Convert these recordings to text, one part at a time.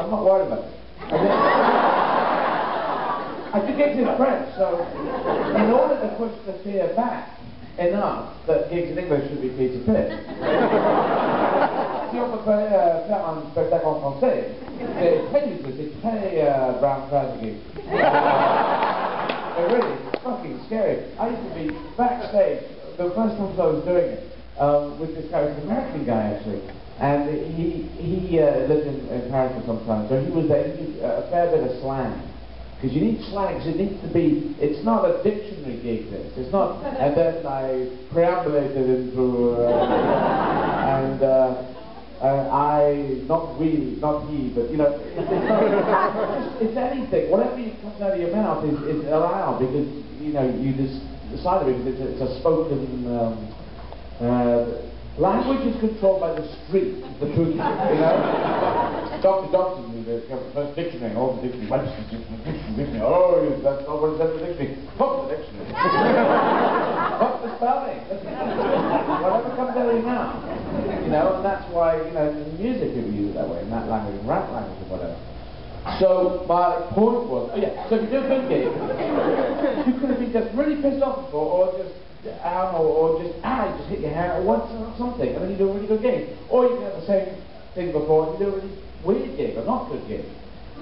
I'm not worried about it. I do gigs in French, so in order to push the fear back enough that gigs in English should be Peter Pitt. Si on peut faire un spectacle en français, c'est très useless, c'est très brown trouser gig. It really is fucking scary. I used to be backstage, the first time I was doing it, with this guy, an American guy actually. And he lived in Paris for some time, so he was there. He did a fair bit of slang. Because you need slang, because it needs to be, it's not a dictionary gig, this. It's not, and then I preambulated into, not he, but you know, it's anything. Whatever comes out of your mouth is allowed, because, you know, you just decide it, because it's a spoken, language is controlled by the street, the truth, you know? Dr. Johnson, the first dictionary, all the dictionary, Webster's dictionary, oh, that's not what it says in the dictionary. Fuck the dictionary. Fuck the spelling. Whatever comes out of your mouth. You know, and that's why, you know, in music people use it that way, in that language, in rap language or whatever. So, my point was, oh yeah, so if you do a good gig, you could have been just really pissed off before, or just just hit your hair, or something, and then you do a really good gig. Or you can have the same thing before, and you do a really weird gig, or not good gig.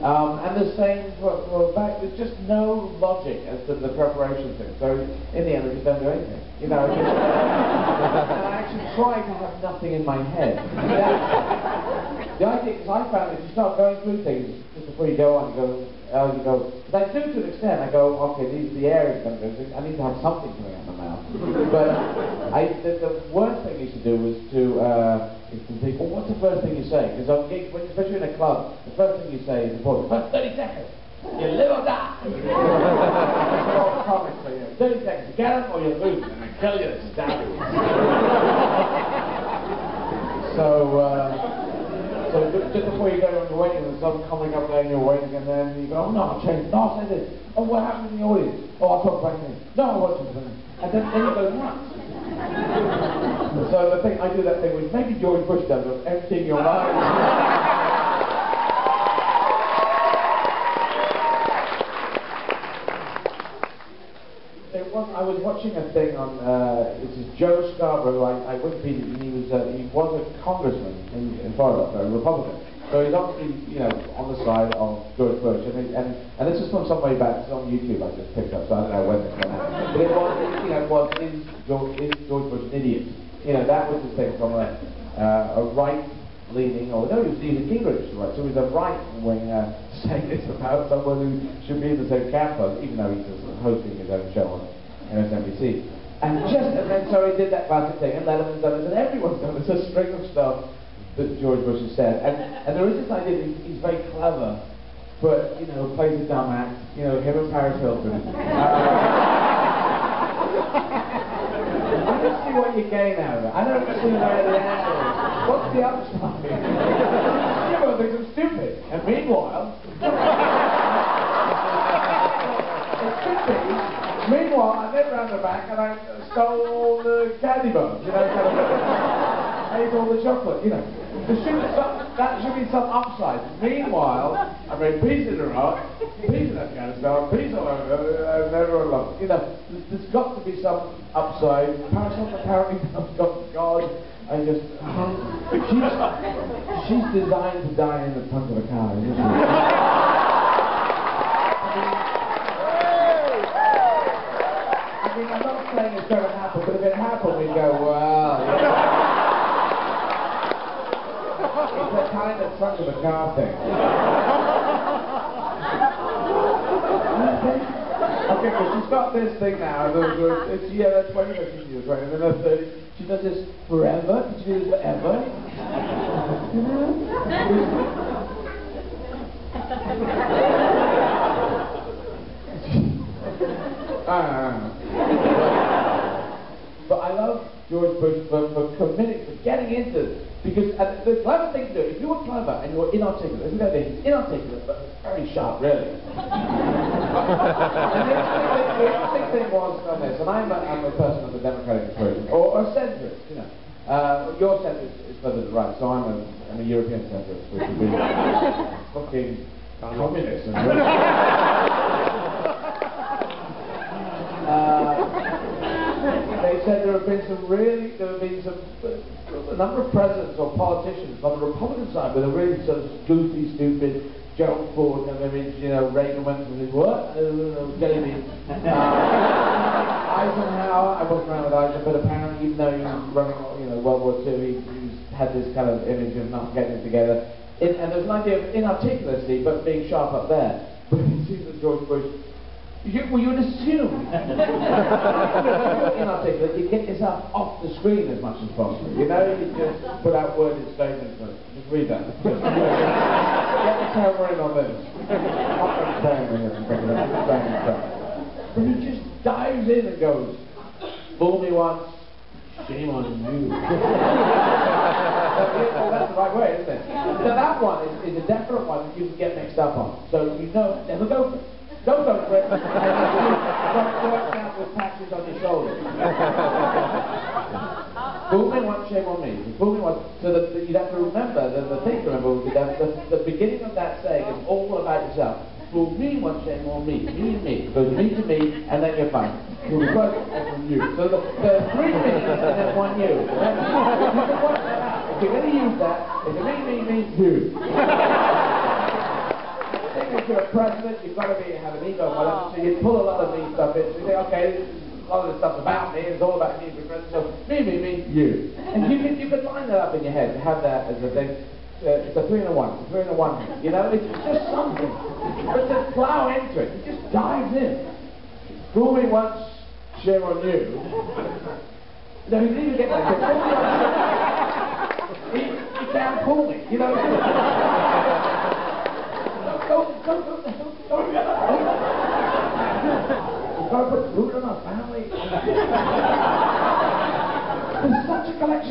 And the same for back, there's just no logic as to the preparation thing. So, in the end, I just don't do anything. You know, and I actually try to have nothing in my head. The idea, because I found if you start going through things just before you go on, because I do to an extent, I go, okay, the air is going to go, I need to have something coming out of my mouth. But the worst thing you should do was to think, well, what's the first thing you say? Because on gigs, especially in a club, the first thing you say is important. First 30 seconds, you live or die. Comics, so, you know, 30 seconds, you get them or you lose, and I kill you, stab you. So just before you go on your waiting, there's some coming up there and you're waiting, and then you go, oh no, I'll change, no, I'll say this. Oh, what happened in the audience? Oh, I'll talk about this. No, I wasn't doing it. And then you go nuts. So the thing, I do that thing which maybe George Bush does, of emptying your mind. I was watching a thing on, this is Joe Scarborough, I Wikipedia, and he was a congressman in Florida, a Republican. So he's obviously, you know, on the side of George Bush, and this is from some way back, it's on YouTube, I just picked up, so I don't know when it came out. But it was, you know, is George Bush an idiot? You know, that was the thing from a right-leaning, or no, he was even Gingrich, right? So he was a right-wing saying this about someone who should be in the same camp as, even though he's just hosting his own show on MSNBC. And then so he did that classic thing, and Letterman's done it, and everyone's done it. It's a string of stuff that George Bush has said. And there is this idea that he's very clever, but, you know, plays a dumb act, you know, him and Paris Hilton. I don't see what you gain out of it. I don't see where the end is. What's the upside? Everyone thinks I'm stupid. And meanwhile, meanwhile, I went round the back and I stole all the candy bars, you know, kind of, ate all the chocolate, you know. That should be some upside. Meanwhile, I made peace in Iraq, peace in Afghanistan, peace all over, and everyone loves it. You know, there's got to be some upside. Paris apparently has got God. I just, she's designed to die in the trunk of a car, isn't she? I mean, I'm not saying it's going to happen, but if it happened, we'd go, well, yeah. It's a kind of trunk of a car thing. Okay, but she's got this thing now, it's, yeah, that's 20 years she does, right, and then that's 30. She does this forever? Did she do this forever? You know? I don't know. But I love George Bush for committing, for getting into it. Because the clever thing to do, if you were clever and you were inarticulate, isn't that thing? Inarticulate, but very sharp, really. And the interesting thing was on this, and I'm a person of the Democratic persuasion, or centrist, you know. Your centre is further to the right, so I'm a European centre, which would be fucking communism. They said there have been a number of presidents or politicians on the Republican side with a really sort of goofy, stupid, Gerald Ford kind of image. You know, Reagan went with his what? Jelly beans. Eisenhower, I wasn't around with Eisenhower, but apparently, even though he was running, World War II, he had this kind of image of not getting it together. And there's an idea of inarticulacy, but being sharp up there. But it seems that George Bush, you would assume inarticulate, you get yourself off the screen as much as possible. You know, you just put out worded statements. Just read that. Just get the camera in on this. Not comparing it, but he just dives in and goes, "Fool me once, shame on you." That's the right way, isn't it? So that one is a definite one that you can get mixed up on. So you know, never go for it. Don't go for it. Don't work out with taxes on your shoulders. Fool me once, shame on me. Fool me once. So that you'd have to remember, the thing to remember would be that the beginning of that saying is all about yourself. Fool me once, shame on me. Me. It goes me to me, and then you're fine. Fool me once, shame on you. So the three me's and then one you. You can work that out. If you're going to use that, it's a me, you. If you're a president, you've got to have an ego, whatever, so you pull a lot of me stuff in. So you say, okay, a lot of this stuff's about me, it's all about me, president, so me, you. And you could line that up in your head to have that as a thing. It's a 3 and a 1, it's a 3 and a 1. You know, it's just something. But just plow into it, it just dives in. Fool me once, shame on you. No, he didn't even get that. He can't fool me, you know. Don't. You've got to put food in our family. There's such a collection.